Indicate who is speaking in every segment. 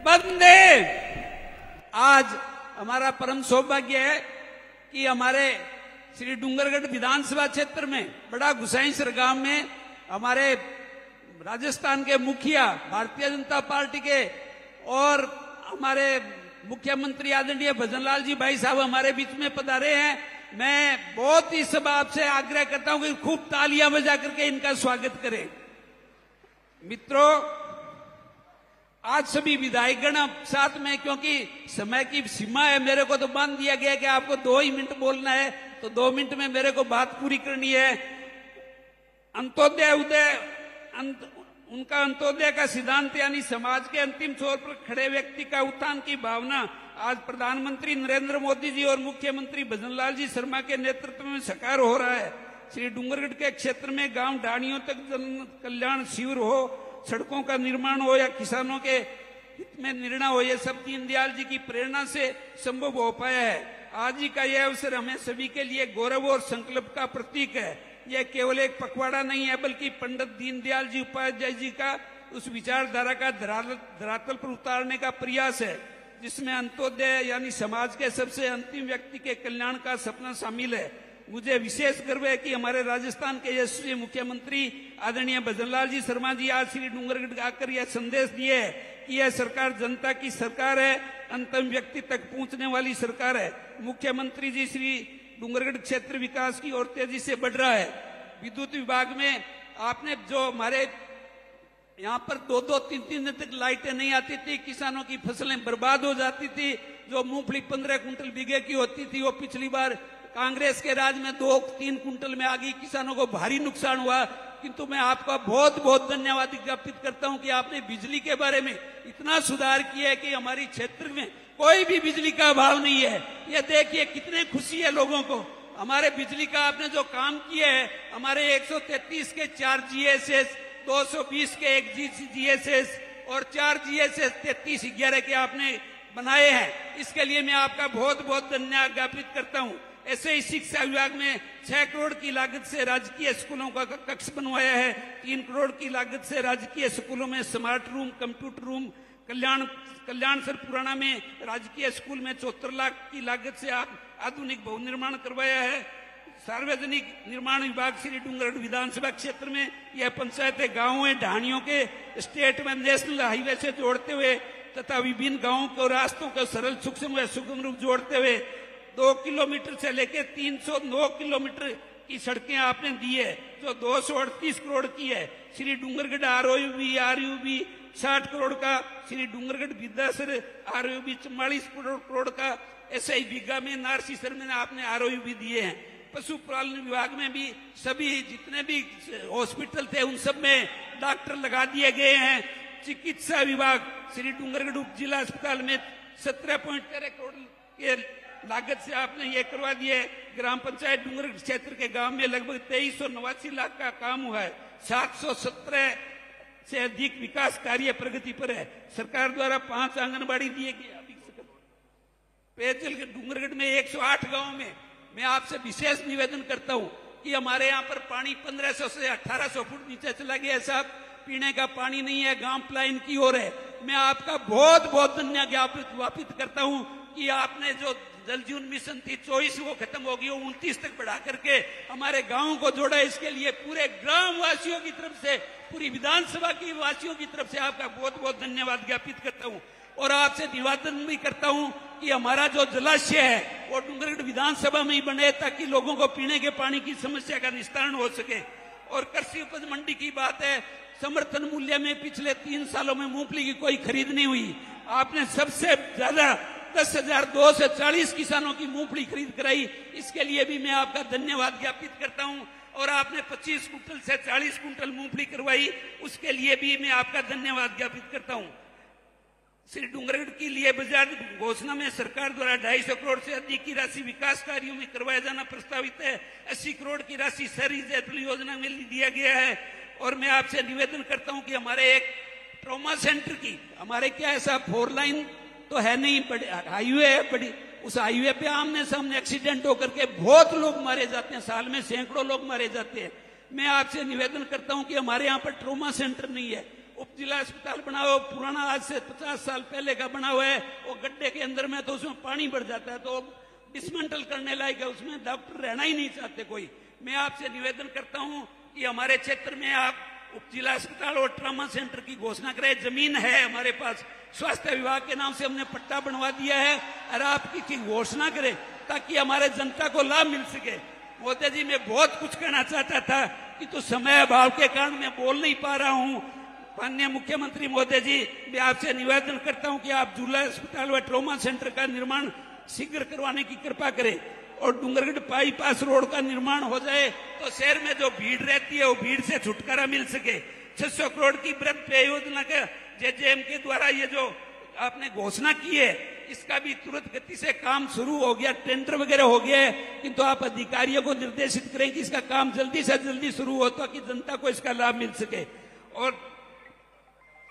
Speaker 1: बंदे। आज हमारा परम सौभाग्य है कि हमारे श्री डूंगरगढ़ विधानसभा क्षेत्र में बड़ा गुसाईसर गांव में हमारे राजस्थान के मुखिया भारतीय जनता पार्टी के और हमारे मुख्यमंत्री आदरणीय भजनलाल जी भाई साहब हमारे बीच में पधारे हैं। मैं बहुत ही सब आपसे आग्रह करता हूं कि खूब तालियां बजा करके इनका स्वागत करें। मित्रों, आज सभी विधायकगण साथ में, क्योंकि समय की सीमा है, मेरे को तो बांध दिया गया कि आपको 2 ही मिनट बोलना है, तो 2 मिनट में मेरे को बात पूरी करनी है। अंत्योदय उनका अंत्योदय का सिद्धांत यानी समाज के अंतिम छोर पर खड़े व्यक्ति का उत्थान की भावना आज प्रधानमंत्री नरेंद्र मोदी जी और मुख्यमंत्री भजनलाल जी शर्मा के नेतृत्व में साकार हो रहा है। श्री डूंगरगढ़ के क्षेत्र में गांव ढाणियों तक जन कल्याण शिविर हो, सड़कों का निर्माण हो या किसानों के हित में निर्णय हो, ये सब दीनदयाल जी की प्रेरणा से संभव हो पाया है। आज ही का यह अवसर हमें सभी के लिए गौरव और संकल्प का प्रतीक है। यह केवल एक पखवाड़ा नहीं है, बल्कि पंडित दीनदयाल जी उपाध्याय जी का उस विचारधारा का धरातल पर उतारने का प्रयास है, जिसमें अंत्योदय यानी समाज के सबसे अंतिम व्यक्ति के कल्याण का सपना शामिल है। मुझे विशेष गर्व है कि हमारे राजस्थान के यशस्वी मुख्यमंत्री आदरणीय भजनलाल जी शर्मा जी आज श्री डूंगरगढ़ आकर यह संदेश दिए कि यह सरकार जनता की सरकार है, अंतिम व्यक्ति तक पहुंचने वाली सरकार है। मुख्यमंत्री जी श्री डूंगरगढ़ क्षेत्र विकास की ओर तेजी से बढ़ रहा है। विद्युत विभाग में आपने जो हमारे यहाँ पर 2-2, 3-3 दिन तक लाइटें नहीं आती थी, किसानों की फसलें बर्बाद हो जाती थी, जो मूंगफली 15 कुंटल बीघे की होती थी वो पिछली बार कांग्रेस के राज में 2-3 कुंटल में आ गई, किसानों को भारी नुकसान हुआ। किंतु मैं आपका बहुत बहुत धन्यवाद ज्ञापित करता हूं कि आपने बिजली के बारे में इतना सुधार किया है कि हमारी क्षेत्र में कोई भी बिजली का अभाव नहीं है। ये देखिए कितने खुशी है लोगों को। हमारे बिजली का आपने जो काम किया है, हमारे 133 के 4 GSS, 220 के 1 GSS और 4 GSS 3311 के आपने बनाए हैं, इसके लिए मैं आपका बहुत बहुत धन्यवाद ज्ञापित करता हूं। ऐसे ही शिक्षा विभाग में 6 करोड़ की लागत से राजकीय स्कूलों का कक्ष बनवाया है। 3 करोड़ की लागत से राजकीय स्कूलों में स्मार्ट रूम, कंप्यूटर रूम, कल्याण सर पुराना में राजकीय स्कूल में 74 लाख की लागत से आधुनिक भवन निर्माण करवाया है। सार्वजनिक निर्माण विभाग श्री डूंगरगढ़ विधानसभा क्षेत्र में यह पंचायतें गांवों में ढाणियों के स्टेट में नेशनल हाईवे से जोड़ते हुए तथा विभिन्न गांवों को रास्तों को सरल, सूक्ष्म व सुगम रूप जोड़ते हुए 2 किलोमीटर से लेकर 309 किलोमीटर की सड़कें आपने दी है, जो 238 करोड़ की है। श्री डूंगरगढ़ ROUB 60 करोड़ का, श्री डूंगरगढ़ विद्यासर ROUB 44 करोड़ का। ऐसे ही बीघा में नारसीसर में आपने ROUB दिए हैं। पशुपालन विभाग में भी सभी जितने भी हॉस्पिटल थे उन सब में डॉक्टर लगा दिए गए हैं। चिकित्सा विभाग श्री डूंगरगढ़ उप जिला अस्पताल में 17.13 करोड़ के लागत से आपने ये करवा दिया है। ग्राम पंचायत डूंगरगढ़ क्षेत्र के गांव में लगभग 2389 लाख का काम हुआ है। 717 से अधिक विकास कार्य प्रगति पर है। सरकार द्वारा 5 आंगनबाड़ी दिए गए। पेयजल के डूंगरगढ़ में 108 गांव में मैं आपसे विशेष निवेदन करता हूं कि हमारे यहाँ पर पानी 1500 से 1800 फुट नीचे चला गया साहब, पीने का पानी नहीं है, गांव पलायन की ओर है। मैं आपका बहुत बहुत धन्यवाद ज्ञापित करता हूं कि आपने जो जल जीवन मिशन थी 24 वो खत्म हो गई, 29 तक बढ़ा करके हमारे गांवों को जोड़ा। इसके लिए पूरे ग्राम वासियों की तरफ से, पूरी विधानसभा की वासियों की तरफ से आपका बहुत बहुत धन्यवाद ज्ञापित करता हूं। और आपसे निवेदन भी करता हूं कि हमारा जो जलाशय है वो डूंगरगढ़ विधानसभा में ही बने, ताकि लोगों को पीने के पानी की समस्या का निस्तारण हो सके। और कृषि उपज मंडी की बात है, समर्थन मूल्य में पिछले 3 सालों में मूंगफली की कोई खरीद नहीं हुई। आपने सबसे ज्यादा 10,240 किसानों की मूंगफली खरीद कराई, इसके लिए भी मैं आपका धन्यवाद ज्ञापित करता हूं। और आपने 25 कुंटल से 40 कुंटल मूंगफली करवाई, उसके लिए भी मैं आपका धन्यवाद ज्ञापित करता हूं। श्री डूंगरगढ़ के लिए बजट घोषणा में सरकार द्वारा 250 करोड़ से अधिक की राशि विकास कार्यों में करवाया जाना प्रस्तावित है। 80 करोड़ की राशि शहरी जल योजना में दिया गया है। और मैं आपसे निवेदन करता हूं कि हमारे एक ट्रॉमा सेंटर की, हमारे क्या ऐसा 4 लाइन तो है नहीं, हाईवे है बड़ी, उस हाईवे पे आमने सामने एक्सीडेंट होकर के बहुत लोग मारे जाते हैं, साल में सैकड़ों लोग मारे जाते हैं। मैं आपसे निवेदन करता हूं कि हमारे यहाँ पर ट्रॉमा सेंटर नहीं है उप जिला अस्पताल बना हुआ पुराना, आज से 50 साल पहले का बना हुआ है, वो गड्ढे के अंदर में तो उसमें पानी भर जाता है, तो डिसमेंटल करने लायक है, उसमें डॉक्टर रहना ही नहीं चाहते कोई। मैं आपसे निवेदन करता हूं कि हमारे क्षेत्र में आप उप जिला अस्पताल और ट्रामा सेंटर की घोषणा करें। जमीन है हमारे पास, स्वास्थ्य विभाग के नाम से हमने पट्टा बनवा दिया है, और आप की घोषणा करें ताकि हमारे जनता को लाभ मिल सके। मोदी जी, मैं बहुत कुछ कहना चाहता था कि तो समय अभाव के कारण मैं बोल नहीं पा रहा हूं। माननीय मुख्यमंत्री महोदय जी, मैं आपसे निवेदन करता हूं कि आप जिला अस्पताल व ट्रॉमा सेंटर का निर्माण शीघ्र करवाने की कृपा करें, और डूंगरगढ़ बाईपास रोड का निर्माण हो जाए तो शहर में जो भीड़ रहती है वो भीड़ से छुटकारा मिल सके। 600 करोड़ की वृद्ध पेय योजना का जेजेएम के द्वारा ये जो आपने घोषणा की है, इसका भी तुरंत गति से काम शुरू हो गया, टेंडर वगैरह हो गया है, किंतु आप अधिकारियों को निर्देशित करें कि इसका काम जल्दी से जल्दी शुरू हो ताकि जनता को इसका लाभ मिल सके। और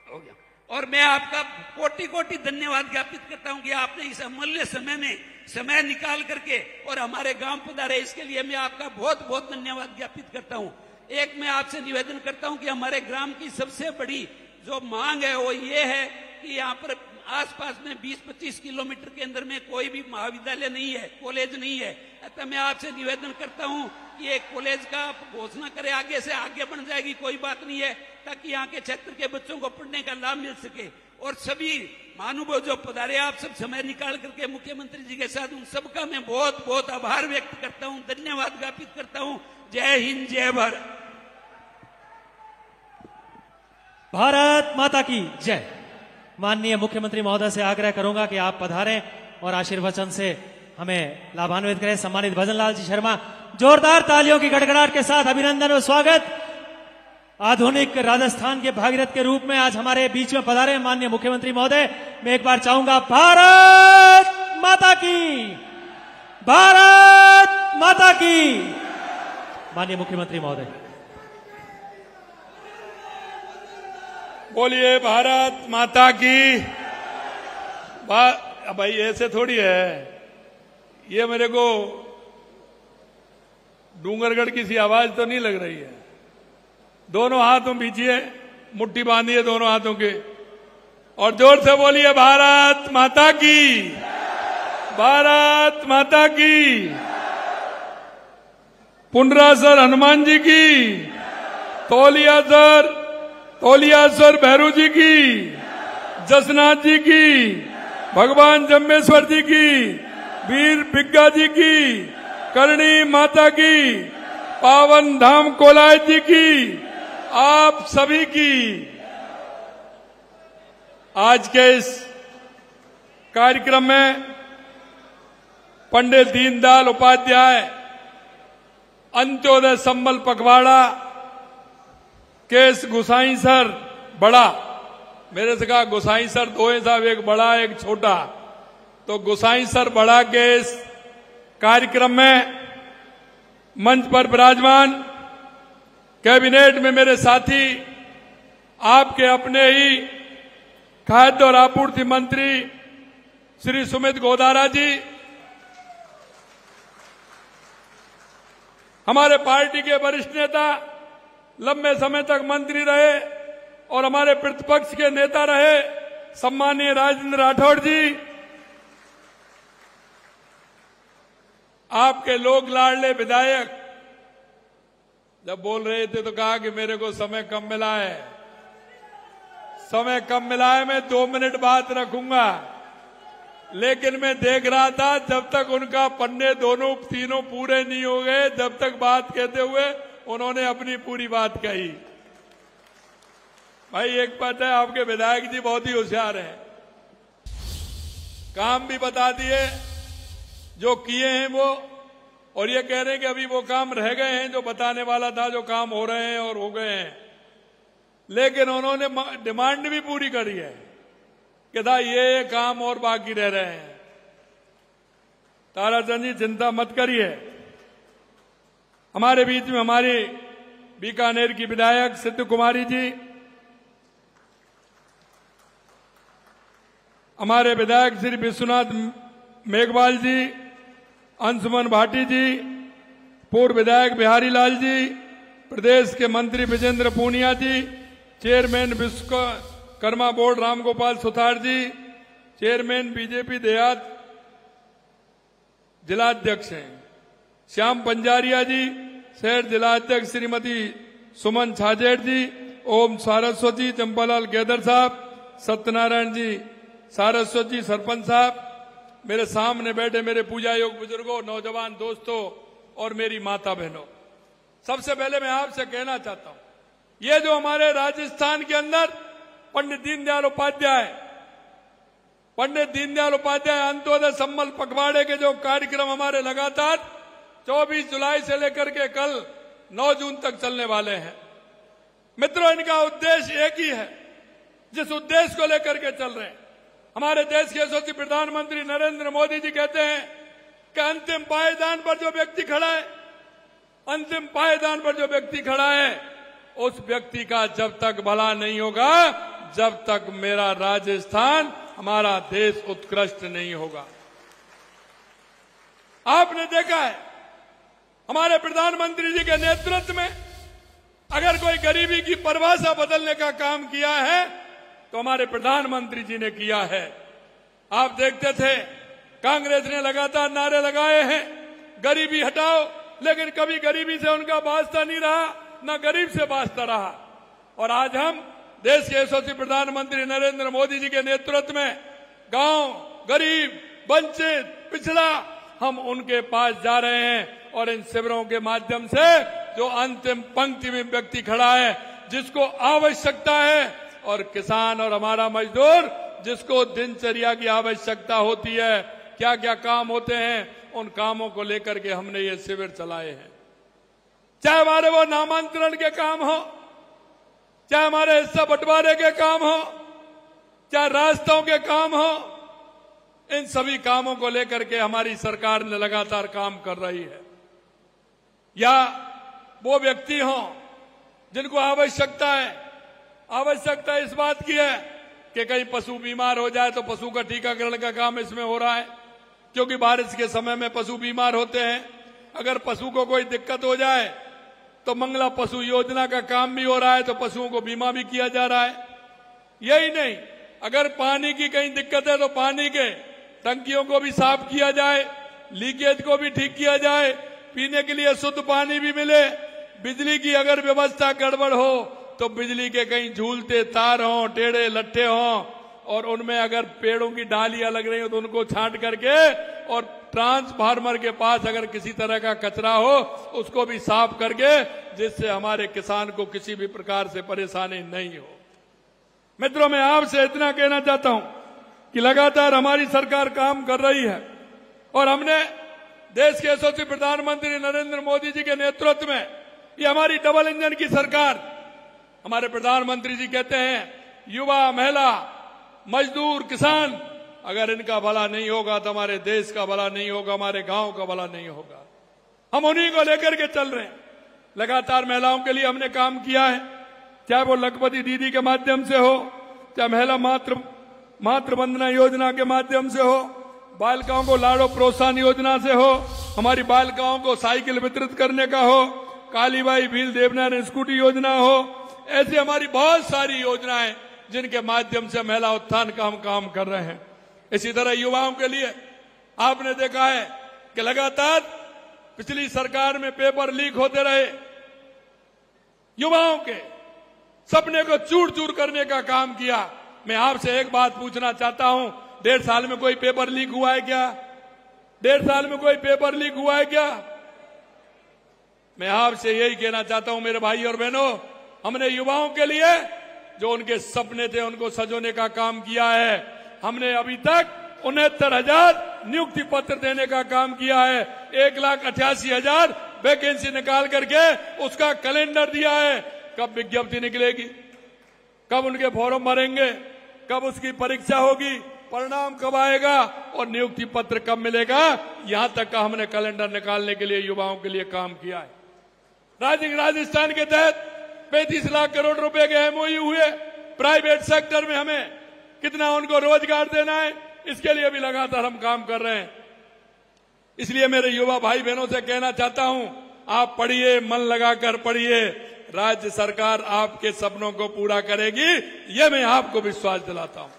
Speaker 1: हो गया। और मैं आपका कोटि कोटि धन्यवाद ज्ञापित करता हूं कि आपने इस अमूल्य समय में समय निकाल करके और हमारे गांव पधारे, इसके लिए मैं आपका बहुत बहुत धन्यवाद ज्ञापित करता हूं। एक मैं आपसे निवेदन करता हूं कि हमारे ग्राम की सबसे बड़ी जो मांग है वो ये है कि यहाँ पर आसपास में 20-25 किलोमीटर के अंदर में कोई भी महाविद्यालय नहीं है, कॉलेज नहीं है। अतः मैं आपसे निवेदन करता हूं कि एक कॉलेज का घोषणा करें, आगे से आगे बढ़ जाएगी कोई बात नहीं है, ताकि यहाँ के क्षेत्र के बच्चों को पढ़ने का लाभ मिल सके। और सभी महानुभाव जो पधारे, आप सब समय निकाल करके मुख्यमंत्री जी के साथ, उन सबका मैं बहुत बहुत आभार व्यक्त करता हूं, धन्यवाद ज्ञापित करता हूं। जय हिंद, जय भारत।
Speaker 2: भारत माता की जय। माननीय मुख्यमंत्री महोदय से आग्रह करूंगा कि आप पधारें और आशीर्वचन से हमें लाभान्वित करें। सम्मानित भजनलाल जी शर्मा, जोरदार तालियों की गड़गड़ाहट के साथ अभिनंदन और स्वागत। आधुनिक राजस्थान के भागीरथ के रूप में आज हमारे बीच में पधारे माननीय मुख्यमंत्री महोदय। मैं एक बार चाहूंगा, भारत माता की, भारत माता की। माननीय मुख्यमंत्री महोदय,
Speaker 3: बोलिए भारत माता की। भाई ऐसे थोड़ी है, ये मेरे को डूंगरगढ़ की सी आवाज तो नहीं लग रही है। दोनों हाथों पीछे मुट्ठी बांधिए दोनों हाथों के, और जोर से बोलिए भारत माता की, भारत माता की। पुनरासर हनुमान जी की, तौलियासर भैरू जी की, जसनाथ जी की, भगवान जम्बेश्वर जी की, वीर बिग्गा जी की, करणी माता की, पावन धाम कोलायत जी की, आप सभी की। आज के इस कार्यक्रम में पंडित दीनदयाल उपाध्याय अंत्योदय संबल पखवाड़ा केस गोसाई सर बड़ा, मेरे से कहा गोसाई सर दो है साहब, एक बड़ा एक छोटा, तो गोसाई सर बड़ा के इस कार्यक्रम में मंच पर विराजमान कैबिनेट में मेरे साथी, आपके अपने ही खाद्य और आपूर्ति मंत्री श्री सुमित गोदारा जी, हमारे पार्टी के वरिष्ठ नेता, लंबे समय तक मंत्री रहे और हमारे प्रतिपक्ष के नेता रहे सम्मानीय राजेंद्र राठौड़ जी, आपके लोक लाडले विधायक जब बोल रहे थे तो कहा कि मेरे को समय कम मिला है, समय कम मिला है, मैं 2 मिनट बात रखूंगा। लेकिन मैं देख रहा था जब तक उनका पन्ने दोनों तीनों पूरे नहीं हो गए, जब तक बात कहते हुए उन्होंने अपनी पूरी बात कही। भाई एक बात है, आपके विधायक जी बहुत ही होशियार हैं, काम भी बता दिए जो किए हैं वो, और ये कह रहे हैं कि अभी वो काम रह गए हैं जो बताने वाला था, जो काम हो रहे हैं और हो गए हैं। लेकिन उन्होंने डिमांड भी पूरी करी है कि था ये काम और बाकी रह रहे हैं। ताराचंद जी चिंता मत करिए, हमारे बीच में हमारी बीकानेर की विधायक सिद्धू कुमारी जी, हमारे विधायक श्री विश्वनाथ मेघवाल जी, अंशुमन भाटी जी, पूर्व विधायक बिहारी लाल जी, प्रदेश के मंत्री विजेंद्र पूनिया जी, चेयरमैन विश्वकर्मा बोर्ड रामगोपाल सुथार जी, चेयरमैन बीजेपी देहात जिलाध्यक्ष हैं। श्याम पंजारिया जी, शहर जिलाध्यक्ष श्रीमती सुमन छाजेड़ जी, ओम सारस्वती, चंपालाल गेदर साहब, सत्यनारायण जी सारस्वत जी, सरपंच साहब, मेरे सामने बैठे मेरे पूजा योग बुजुर्गों, नौजवान दोस्तों और मेरी माता बहनों, सबसे पहले मैं आपसे कहना चाहता हूं, ये जो हमारे राजस्थान के अंदर पंडित दीनदयाल उपाध्याय अंत्योदय संबल पखवाड़े के जो कार्यक्रम हमारे लगातार 24 जुलाई से लेकर के कल 9 जून तक चलने वाले हैं। मित्रों, इनका उद्देश्य एक ही है, जिस उद्देश्य को लेकर के चल रहे हैं। हमारे देश के यशस्वी प्रधानमंत्री नरेंद्र मोदी जी कहते हैं कि अंतिम पायदान पर जो व्यक्ति खड़ा है, उस व्यक्ति का जब तक भला नहीं होगा, जब तक मेरा राजस्थान, हमारा देश उत्कृष्ट नहीं होगा। आपने देखा है हमारे प्रधानमंत्री जी के नेतृत्व में अगर कोई गरीबी की परिभाषा बदलने का काम किया है तो हमारे प्रधानमंत्री जी ने किया है। आप देखते थे कांग्रेस ने लगातार नारे लगाए हैं गरीबी हटाओ, लेकिन कभी गरीबी से उनका वास्ता नहीं रहा, न गरीब से वास्ता रहा। और आज हम देश के यशस्वी प्रधानमंत्री नरेंद्र मोदी जी के नेतृत्व में गांव, गरीब, वंचित, पिछड़ा, हम उनके पास जा रहे हैं और इन शिविरों के माध्यम से जो अंतिम पंक्ति में व्यक्ति खड़ा है, जिसको आवश्यकता है, और किसान और हमारा मजदूर जिसको दिनचर्या की आवश्यकता होती है, क्या क्या काम होते हैं, उन कामों को लेकर के हमने ये शिविर चलाए हैं। चाहे हमारे वो नामांतरण के काम हो, चाहे हमारे हिस्सा बंटवारे के काम हो, चाहे रास्तों के काम हो, इन सभी कामों को लेकर के हमारी सरकार ने लगातार काम कर रही है। या वो व्यक्ति हो जिनको आवश्यकता इस बात की है कि कहीं पशु बीमार हो जाए तो पशु का टीकाकरण का काम इसमें हो रहा है, क्योंकि बारिश के समय में पशु बीमार होते हैं। अगर पशु को कोई दिक्कत हो जाए तो मंगला पशु योजना का काम भी हो रहा है, तो पशुओं को बीमा भी किया जा रहा है। यही नहीं, अगर पानी की कहीं दिक्कत है तो पानी के टंकियों को भी साफ किया जाए, लीकेज को भी ठीक किया जाए, पीने के लिए शुद्ध पानी भी मिले। बिजली की अगर व्यवस्था गड़बड़ हो तो बिजली के कहीं झूलते तार हों, टेढ़े लट्ठे हों, और उनमें अगर पेड़ों की डालियां लग रही हो तो उनको छांट करके, और ट्रांसफार्मर के पास अगर किसी तरह का कचरा हो उसको भी साफ करके, जिससे हमारे किसान को किसी भी प्रकार से परेशानी नहीं हो। मित्रों, मैं आपसे इतना कहना चाहता हूं कि लगातार हमारी सरकार काम कर रही है, और हमने देश के यशस्वी प्रधानमंत्री नरेंद्र मोदी जी के नेतृत्व में ये हमारी डबल इंजन की सरकार, हमारे प्रधानमंत्री जी कहते हैं युवा, महिला, मजदूर, किसान, अगर इनका भला नहीं होगा तो हमारे देश का भला नहीं होगा, हमारे गांव का भला नहीं होगा। हम उन्हीं को लेकर के चल रहे हैं। लगातार महिलाओं के लिए हमने काम किया है, चाहे वो लखपति दीदी के माध्यम से हो, चाहे महिला मातृ वंदना योजना के माध्यम से हो, बालिकाओं को लाड़ो प्रोत्साहन योजना से हो, हमारी बालिकाओं को साइकिल वितरित करने का हो, कालीबाई भील देवनारायण स्कूटी योजना हो, ऐसी हमारी बहुत सारी योजनाएं जिनके माध्यम से महिला उत्थान का हम काम कर रहे हैं। इसी तरह युवाओं के लिए आपने देखा है कि लगातार पिछली सरकार में पेपर लीक होते रहे, युवाओं के सपने को चूर चूर करने का काम किया। मैं आपसे एक बात पूछना चाहता हूं, 1.5 साल में कोई पेपर लीक हुआ है क्या? 1.5 साल में कोई पेपर लीक हुआ है क्या? मैं आपसे यही कहना चाहता हूं मेरे भाई और बहनों, हमने युवाओं के लिए जो उनके सपने थे उनको सजोने का काम किया है। हमने अभी तक 69,000 नियुक्ति पत्र देने का काम किया है, 1,88,000 वैकेंसी निकाल करके उसका कैलेंडर दिया है। कब विज्ञप्ति निकलेगी, कब उनके फॉर्म भरेंगे, कब उसकी परीक्षा होगी, परिणाम कब आएगा और नियुक्ति पत्र कब मिलेगा, यहां तक का हमने कैलेंडर निकालने के लिए युवाओं के लिए काम किया है। राजस्थान के तहत 35 लाख करोड़ रुपए के एमओयू हुए। प्राइवेट सेक्टर में हमें कितना उनको रोजगार देना है, इसके लिए भी लगातार हम काम कर रहे हैं। इसलिए मेरे युवा भाई बहनों से कहना चाहता हूं, आप पढ़िए, मन लगाकर पढ़िए, राज्य सरकार आपके सपनों को पूरा करेगी, ये मैं आपको विश्वास दिलाता हूं।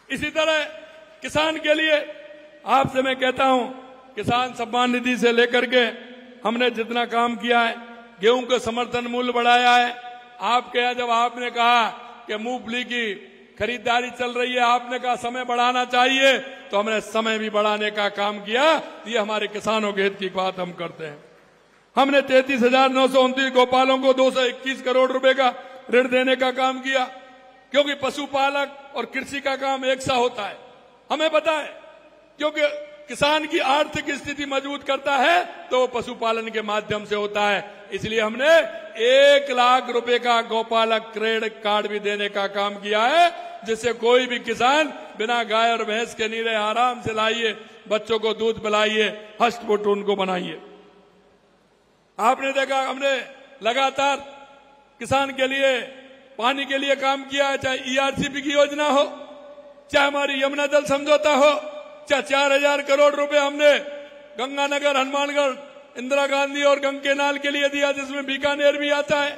Speaker 3: इसी तरह किसान के लिए आपसे मैं कहता हूं, किसान सम्मान निधि से लेकर के हमने जितना काम किया है, गेहूं का समर्थन मूल्य बढ़ाया है। आपके यहां जब आपने कहा कि मूंगफली की खरीदारी चल रही है, आपने कहा समय बढ़ाना चाहिए, तो हमने समय भी बढ़ाने का काम किया। ये हमारे किसानों के हित की बात हम करते हैं। हमने 33,929 गौपालों को 221 करोड़ रुपए का ऋण देने का काम किया, क्योंकि पशुपालक और कृषि का काम एक सा होता है, हमें पता है। क्योंकि किसान की आर्थिक स्थिति मजबूत करता है तो वो पशुपालन के माध्यम से होता है। इसलिए हमने 1 लाख रुपए का गौपालक क्रेडिट कार्ड भी देने का काम किया है, जिससे कोई भी किसान बिना गाय और भैंस के नहीं रहे, आराम से लाइए, बच्चों को दूध पिलाइए, हष्ट-पुष्ट उनको बनाइए। आपने देखा हमने लगातार किसान के लिए पानी के लिए काम किया है, चाहे ईआरसीपी की योजना हो, चाहे हमारी यमुना जल समझौता हो, चाहे 4,000 करोड़ रुपए हमने गंगानगर, हनुमानगढ़, इंदिरा गांधी और गंगकेनाल के लिए दिया, जिसमें बीकानेर भी आता है,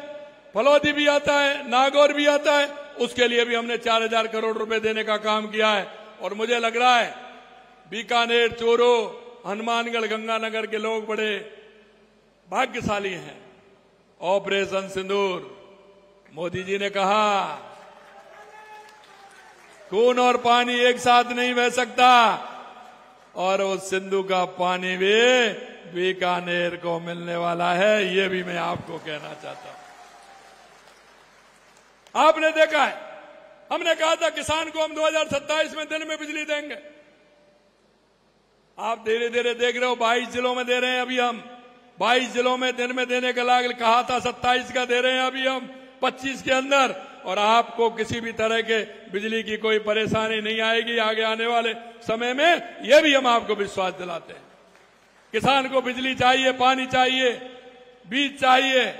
Speaker 3: फलौदी भी आता है, नागौर भी आता है, उसके लिए भी हमने 4,000 करोड़ रुपए देने का काम किया है। और मुझे लग रहा है बीकानेर, चोरो, हनुमानगढ़, गंगानगर के लोग बड़े भाग्यशाली हैं। ऑपरेशन सिंदूर, मोदी जी ने कहा खून और पानी एक साथ नहीं बह सकता, और उस सिंधु का पानी भी बीकानेर को मिलने वाला है, ये भी मैं आपको कहना चाहता हूं। आपने देखा है, हमने कहा था किसान को हम 2027 में दिन में बिजली देंगे। आप धीरे धीरे देख रहे हो, 22 जिलों में दे रहे हैं अभी हम, 22 जिलों में दिन में देने का लाग कहा था, 27 का दे रहे हैं अभी हम 25 के अंदर। और आपको किसी भी तरह के बिजली की कोई परेशानी नहीं आएगी आगे आने वाले समय में, यह भी हम आपको विश्वास दिलाते हैं। किसान को बिजली चाहिए, पानी चाहिए, बीज चाहिए,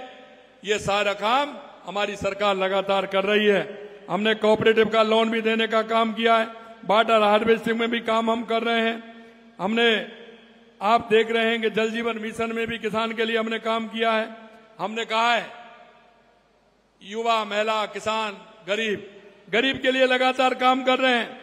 Speaker 3: ये सारा काम हमारी सरकार लगातार कर रही है। हमने कोऑपरेटिव का लोन भी देने का काम किया है, वाटर हार्वेस्टिंग में भी काम हम कर रहे हैं। हमने, आप देख रहे हैं कि जल जीवन मिशन में भी किसान के लिए हमने काम किया है। हमने कहा है युवा, महिला, किसान, गरीब के लिए लगातार काम कर रहे हैं।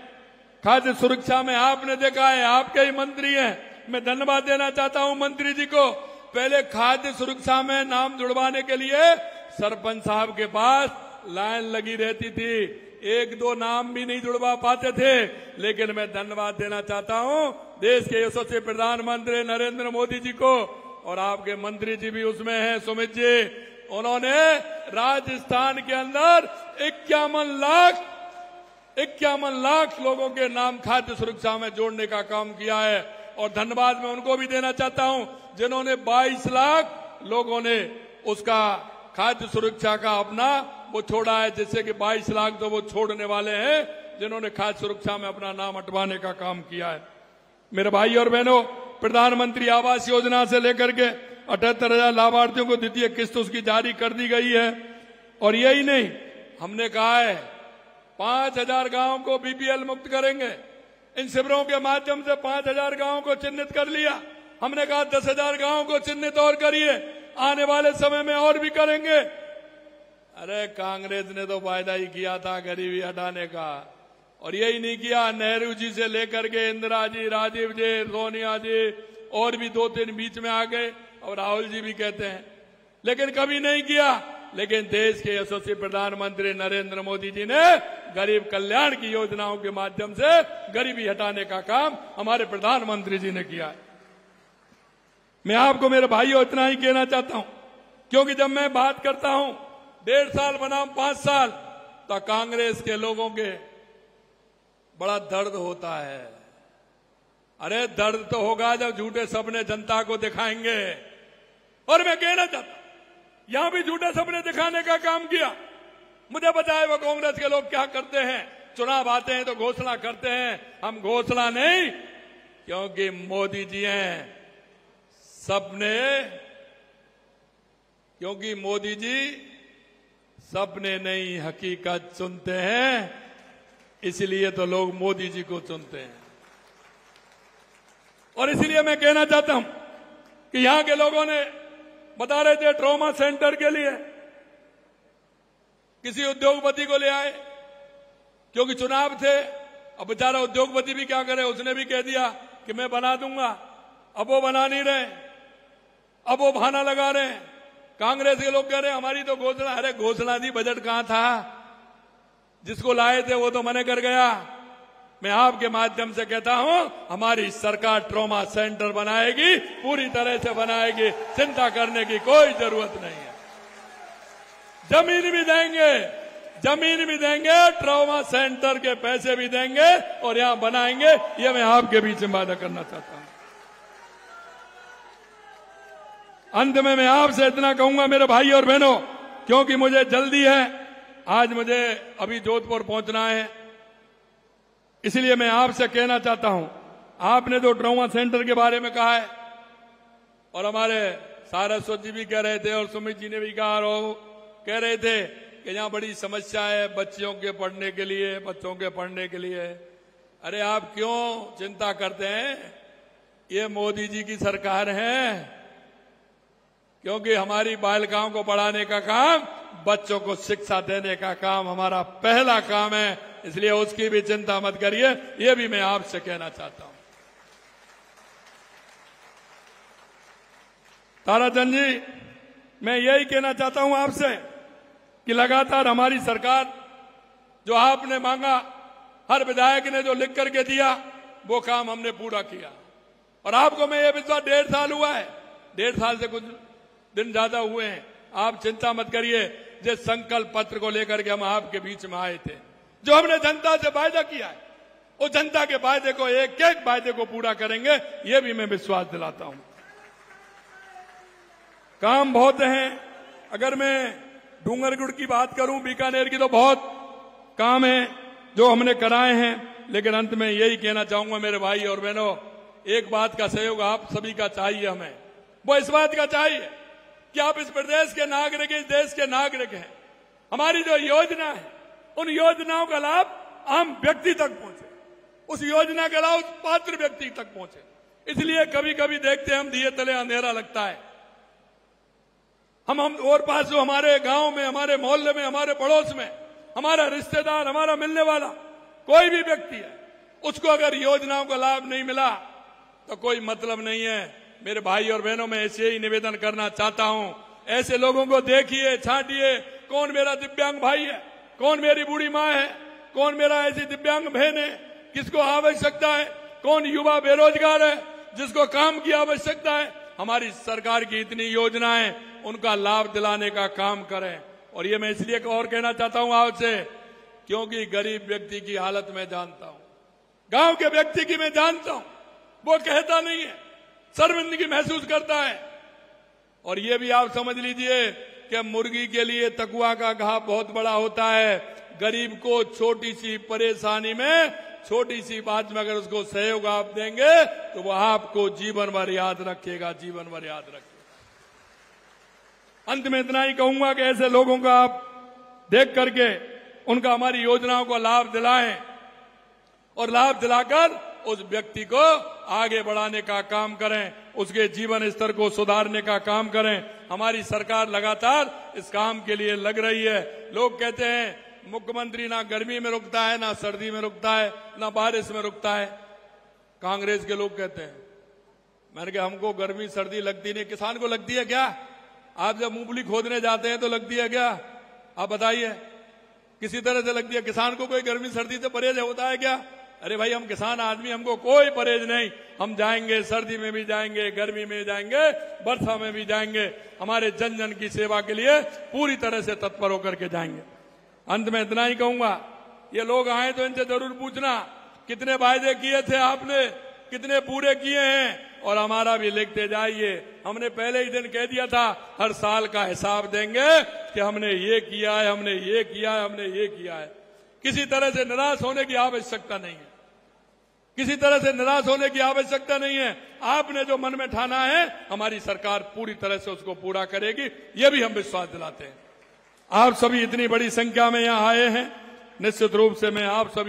Speaker 3: खाद्य सुरक्षा में आपने देखा है, आपके ही मंत्री हैं, मैं धन्यवाद देना चाहता हूं मंत्री जी को। पहले खाद्य सुरक्षा में नाम जुड़वाने के लिए सरपंच साहब के पास लाइन लगी रहती थी, 1-2 नाम भी नहीं जुड़वा पाते थे। लेकिन मैं धन्यवाद देना चाहता हूं देश के यशस्वी प्रधानमंत्री नरेंद्र मोदी जी को, और आपके मंत्री जी भी उसमें हैं, सुमित जी। उन्होंने राजस्थान के अंदर 51 लाख लोगों के नाम खाद्य सुरक्षा में जोड़ने का काम किया है। और धन्यवाद मैं उनको भी देना चाहता हूं जिन्होंने 22 लाख लोगों ने उसका खाद्य सुरक्षा का अपना वो छोड़ा है, जिससे कि 22 लाख तो वो छोड़ने वाले हैं जिन्होंने खाद्य सुरक्षा में अपना नाम हटवाने का काम किया है। मेरे भाई और बहनों, प्रधानमंत्री आवास योजना से लेकर के 78,000 लाभार्थियों को द्वितीय किस्त उसकी जारी कर दी गई है। और यही नहीं, हमने कहा है 5,000 गांवों को बीपीएल मुक्त करेंगे। इन शिविरों के माध्यम से 5,000 गांवों को चिन्हित कर लिया। हमने कहा 10,000 गांवों को चिन्हित और करिए, आने वाले समय में और भी करेंगे। अरे कांग्रेस ने तो वायदा ही किया था गरीबी हटाने का, और यही नहीं किया। नेहरू जी से लेकर के इंदिरा जी, राजीव जी, सोनिया जी, और भी 2-3 बीच में आ गए, और राहुल जी भी कहते हैं, लेकिन कभी नहीं किया। लेकिन देश के यशस्वी प्रधानमंत्री नरेंद्र मोदी जी ने गरीब कल्याण की योजनाओं के माध्यम से गरीबी हटाने का काम हमारे प्रधानमंत्री जी ने किया है। मैं आपको मेरे भाइयों इतना ही कहना चाहता हूं, क्योंकि जब मैं बात करता हूं 1.5 साल बनाम 5 साल, तो कांग्रेस के लोगों के बड़ा दर्द होता है। अरे दर्द तो होगा जब झूठे सपने जनता को दिखाएंगे। और मैं कहना चाहता हूं, यहां भी झूठे सपने दिखाने का काम किया। मुझे पता है वो कांग्रेस के लोग क्या करते हैं, चुनाव आते हैं तो घोषणा करते हैं। हम घोषणा नहीं, क्योंकि मोदी जी हैं सपने, क्योंकि मोदी जी सपने नहीं हकीकत चुनते हैं, इसलिए तो लोग मोदी जी को चुनते हैं। और इसलिए मैं कहना चाहता हूं कि यहां के लोगों ने बता रहे थे ट्रॉमा सेंटर के लिए किसी उद्योगपति को ले आए, क्योंकि चुनाव थे। अब बेचारा उद्योगपति भी क्या करे, उसने भी कह दिया कि मैं बना दूंगा। अब वो बना नहीं रहे, अब वो बहाना लगा रहे हैं। कांग्रेस के लोग कह रहे हैं हमारी तो घोषणा, अरे घोषणा दी, बजट कहां था? जिसको लाए थे वो तो मना कर गया। मैं आपके माध्यम से कहता हूं, हमारी सरकार ट्रॉमा सेंटर बनाएगी, पूरी तरह से बनाएगी, चिंता करने की कोई जरूरत नहीं है। जमीन भी देंगे, जमीन भी देंगे, ट्रॉमा सेंटर के पैसे भी देंगे और यहां बनाएंगे। ये मैं आपके बीच में वादा करना चाहता हूं। अंत में मैं आपसे इतना कहूंगा मेरे भाई और बहनों, क्योंकि मुझे जल्दी है, आज मुझे अभी जोधपुर पहुंचना है, इसलिए मैं आपसे कहना चाहता हूं, आपने जो ट्रॉमा सेंटर के बारे में कहा है और हमारे सारस्वत जी भी कह रहे थे और सुमित जी ने भी कहा और कह रहे थे कि यहां बड़ी समस्या है बच्चियों के पढ़ने के लिए, बच्चों के पढ़ने के लिए। अरे आप क्यों चिंता करते हैं? ये मोदी जी की सरकार है, क्योंकि हमारी बालिकाओं को पढ़ाने का काम, बच्चों को शिक्षा देने का काम हमारा पहला काम है, इसलिए उसकी भी चिंता मत करिए। ये भी मैं आपसे कहना चाहता हूं। ताराचंद जी, मैं यही कहना चाहता हूं आपसे कि लगातार हमारी सरकार, जो आपने मांगा, हर विधायक ने जो लिख करके दिया, वो काम हमने पूरा किया। और आपको मैं ये विश्वास, 1.5 साल हुआ है, 1.5 साल से कुछ दिन ज्यादा हुए हैं, आप चिंता मत करिए। जिस संकल्प पत्र को लेकर के हम आपके बीच में आए थे, जो हमने जनता से वायदा किया है, वो जनता के वायदे को, एक एक वायदे को पूरा करेंगे, ये भी मैं विश्वास दिलाता हूं। काम बहुत हैं। अगर मैं डूंगरगढ़ की बात करूं, बीकानेर की, तो बहुत काम है जो हमने कराए हैं। लेकिन अंत में यही कहना चाहूंगा मेरे भाई और बहनों, एक बात का सहयोग आप सभी का चाहिए हमें। वो इस बात का चाहिए कि आप इस प्रदेश के नागरिक, इस देश के नागरिक हैं। हमारी जो योजना है, उन योजनाओं का लाभ आम व्यक्ति तक पहुंचे, उस योजना का लाभ उस पात्र व्यक्ति तक पहुंचे। इसलिए कभी कभी देखते हैं हम, दिए तले अंधेरा लगता है। हम और पास जो हमारे गांव में, हमारे मोहल्ले में, हमारे पड़ोस में हमारा रिश्तेदार, हमारा मिलने वाला कोई भी व्यक्ति है, उसको अगर योजनाओं का लाभ नहीं मिला तो कोई मतलब नहीं है। मेरे भाई और बहनों, मैं ऐसे ही निवेदन करना चाहता हूं, ऐसे लोगों को देखिए, छांटिए, कौन मेरा दिव्यांग भाई है, कौन मेरी बूढ़ी माँ है, कौन मेरा ऐसी दिव्यांग बहन है, किसको आवश्यकता है, कौन युवा बेरोजगार है जिसको काम की आवश्यकता है। हमारी सरकार की इतनी योजनाएं, उनका लाभ दिलाने का काम करें। और ये मैं इसलिए और कहना चाहता हूं आपसे, क्योंकि गरीब व्यक्ति की हालत मैं जानता हूं, गांव के व्यक्ति की मैं जानता हूं, वो कहता नहीं है, शर्मिंदगी महसूस करता है। और ये भी आप समझ लीजिए कि मुर्गी के लिए तकुआ का घाव बहुत बड़ा होता है। गरीब को छोटी सी परेशानी में, छोटी सी बात में अगर उसको सहयोग आप देंगे तो वो आपको जीवन भर याद रखेगा, जीवन भर याद रखेगा। अंत में इतना ही कहूंगा कि ऐसे लोगों का आप देख करके उनका, हमारी योजनाओं को लाभ दिलाएं और लाभ दिलाकर उस व्यक्ति को आगे बढ़ाने का काम करें, उसके जीवन स्तर को सुधारने का काम करें। हमारी सरकार लगातार इस काम के लिए लग रही है। लोग कहते हैं मुख्यमंत्री ना गर्मी में रुकता है, ना सर्दी में रुकता है, ना बारिश में रुकता है। कांग्रेस के लोग कहते हैं, मैंने कहा हमको गर्मी सर्दी लगती नहीं, किसान को लगती है क्या? आप जब मूंगफली खोदने जाते हैं तो लगती है क्या? आप बताइए, किसी तरह से लगती है? किसान को कोई गर्मी सर्दी से परहेज होता है क्या? अरे भाई, हम किसान आदमी, हमको कोई परहेज नहीं। हम जाएंगे, सर्दी में भी जाएंगे, गर्मी में जाएंगे, वर्षा में भी जाएंगे, हमारे जन जन की सेवा के लिए पूरी तरह से तत्पर होकर के जाएंगे। अंत में इतना ही कहूंगा, ये लोग आए तो इनसे जरूर पूछना कितने वायदे किए थे आपने, कितने पूरे किए हैं, और हमारा भी लिखते जाइए। हमने पहले ही दिन कह दिया था हर साल का हिसाब देंगे कि हमने ये किया है, हमने ये किया है, हमने ये किया है। किसी तरह से निराश होने की आवश्यकता नहीं है, किसी तरह से निराश होने की आवश्यकता नहीं है। आपने जो मन में ठाना है, हमारी सरकार पूरी तरह से उसको पूरा करेगी, ये भी हम विश्वास दिलाते हैं। आप सभी इतनी बड़ी संख्या में यहां आए हैं, निश्चित रूप से मैं आप सभी